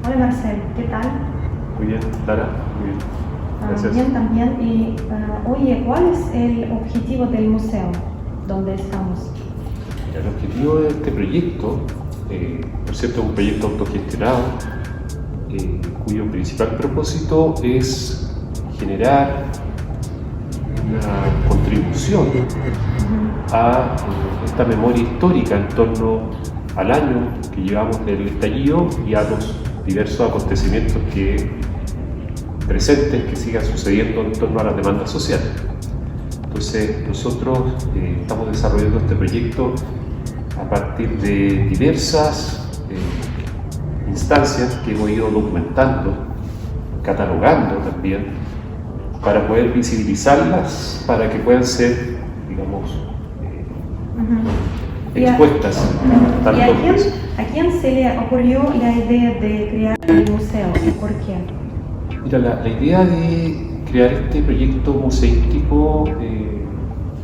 Hola Marcel, ¿qué tal? Muy bien, Lara, muy bien. Gracias. Bien también. Y oye, ¿cuál es el objetivo del museo donde estamos? El objetivo de este proyecto, por cierto, es un proyecto autogestionado, cuyo principal propósito es generar una contribución a esta memoria histórica en torno al año que llevamos del estallido y a los diversos acontecimientos presentes que sigan sucediendo en torno a las demandas sociales. Entonces, nosotros estamos desarrollando este proyecto a partir de diversas instancias que hemos ido documentando, catalogando también, para poder visibilizarlas, para que puedan ser, digamos, expuestas. ¿Y a quién se le ocurrió la idea de crear el museo y por qué? Mira, la idea de crear este proyecto museístico,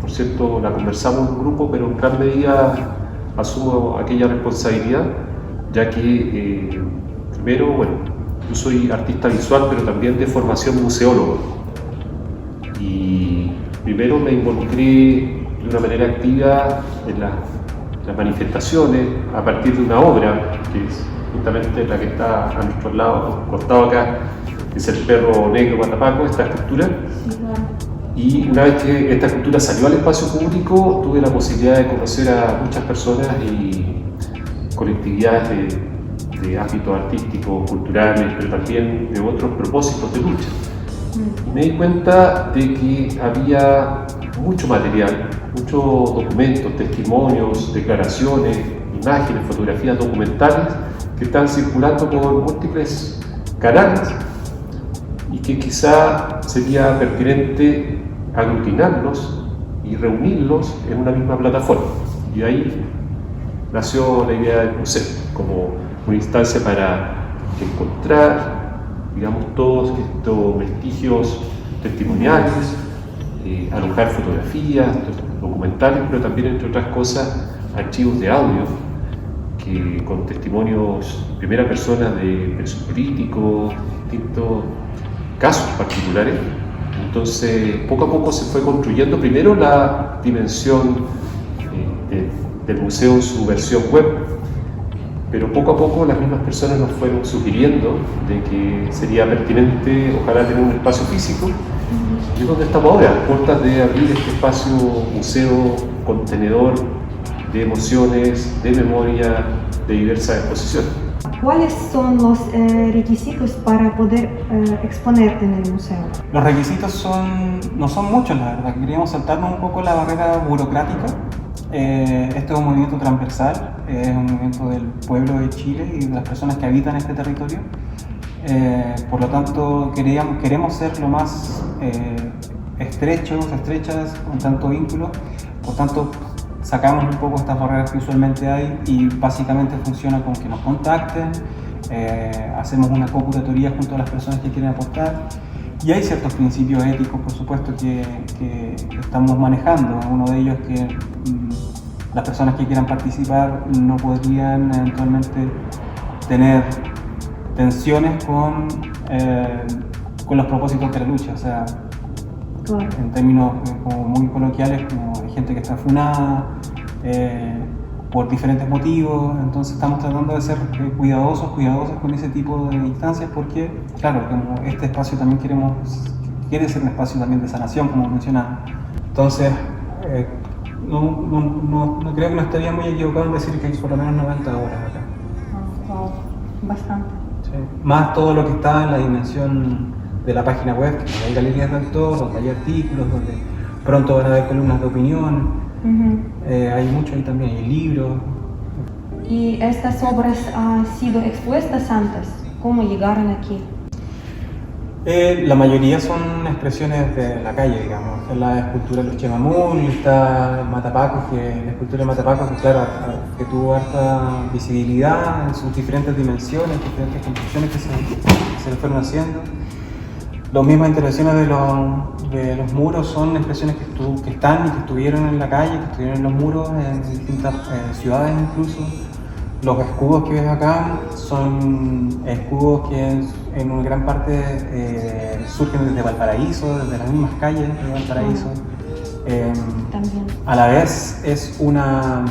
por cierto, la conversamos en un grupo, pero en gran medida asumo aquella responsabilidad, ya que primero, bueno, yo soy artista visual, pero también de formación museólogo. Y primero me involucré de una manera activa en las manifestaciones a partir de una obra, que es justamente la que está a nuestro lado, costado acá, que es el perro negro Matapaco, esta escultura. Sí, claro. Y una vez que esta escultura salió al espacio público, tuve la posibilidad de conocer a muchas personas y colectividades de ámbitos artísticos, culturales, pero también de otros propósitos de lucha. Y me di cuenta de que había mucho material, muchos documentos, testimonios, declaraciones, imágenes, fotografías documentales que están circulando por múltiples canales y que quizá sería pertinente aglutinarlos y reunirlos en una misma plataforma. Y de ahí nació la idea del museo, como una instancia para encontrar, digamos, todos estos vestigios testimoniales, alojar fotografías, documentales, pero también, entre otras cosas, archivos de audio con testimonios en primera persona de presos políticos, distintos casos particulares. Entonces, poco a poco se fue construyendo primero la dimensión del museo en su versión web, pero poco a poco las mismas personas nos fueron sugiriendo de que sería pertinente, ojalá, tener un espacio físico. Y es donde estamos ahora, a puertas de abrir este espacio museo, contenedor de emociones, de memoria, de diversas exposiciones. ¿Cuáles son los requisitos para poder exponerte en el museo? Los requisitos no son muchos, la verdad. Queríamos saltarnos un poco la barrera burocrática. Esto es un movimiento transversal, es un movimiento del pueblo de Chile y de las personas que habitan este territorio. Por lo tanto, queremos ser lo más estrechas, con tanto vínculo. Por tanto, sacamos un poco estas barreras que usualmente hay y básicamente funciona con que nos contacten, hacemos una co-curatoría junto a las personas que quieren aportar y hay ciertos principios éticos, por supuesto, que estamos manejando. Uno de ellos es que las personas que quieran participar no podrían eventualmente tener tensiones con los propósitos de la lucha, o sea, Claro. en términos como muy coloquiales, como hay gente que está funada por diferentes motivos. Entonces estamos tratando de ser cuidadosos con ese tipo de instancias porque, claro, como este espacio también quiere ser un espacio también de sanación, como mencionaba. Entonces, no creo que no estaría muy equivocado en decir que hay por lo menos 90 horas acá. Wow, bastante. Sí. Más todo lo que está en la dimensión de la página web, que hay galerías de autor, donde hay artículos, donde pronto van a haber columnas de opinión. Hay mucho ahí también, hay libros. ¿Y estas obras han sido expuestas antes? ¿Cómo llegaron aquí? La mayoría son expresiones de la calle, digamos. Está la escultura de los Chemamún, está Matapaco, la escultura de Matapaco, que claro, que tuvo harta visibilidad en sus diferentes dimensiones, diferentes construcciones que se le fueron haciendo. Las mismas intervenciones de los muros son expresiones que están y que estuvieron en la calle, que estuvieron en los muros en distintas ciudades incluso. Los escudos que ves acá son escudos que en una gran parte surgen desde Valparaíso, desde las mismas calles de Valparaíso. También. A la vez es una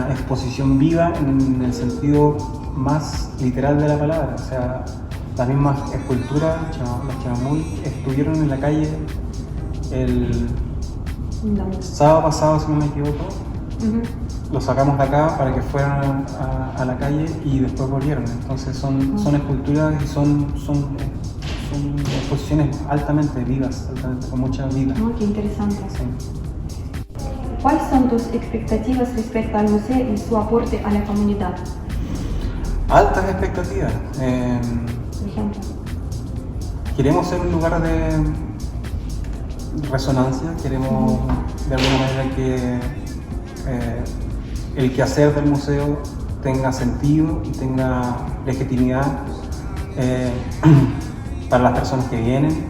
exposición viva en el sentido más literal de la palabra. O sea, las mismas esculturas, los chamuy, estuvieron en la calle el sábado pasado, si no me equivoco. Los sacamos de acá para que fueran a la calle y después volvieron. Entonces son esculturas y son exposiciones altamente vivas, con mucha vida. Qué interesante. Sí. ¿Cuáles son tus expectativas respecto al museo y su aporte a la comunidad? Altas expectativas. Por ejemplo. Queremos ser un lugar de resonancia, queremos de alguna manera que el quehacer del museo tenga sentido y tenga legitimidad para las personas que vienen,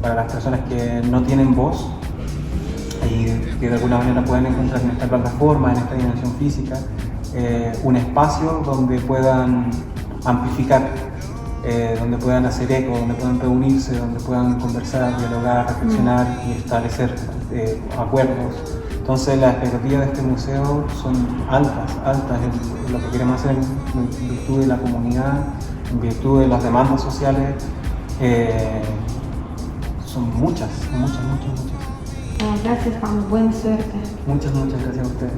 para las personas que no tienen voz y que de alguna manera pueden encontrar en esta plataforma, en esta dimensión física, un espacio donde puedan amplificar, donde puedan hacer eco, donde puedan reunirse, donde puedan conversar, dialogar, reflexionar y establecer acuerdos. Entonces las expectativas de este museo son altas en lo que queremos hacer en virtud de la comunidad, en virtud de las demandas sociales. Son muchas. Gracias, Juan. Buena suerte. Muchas gracias a ustedes.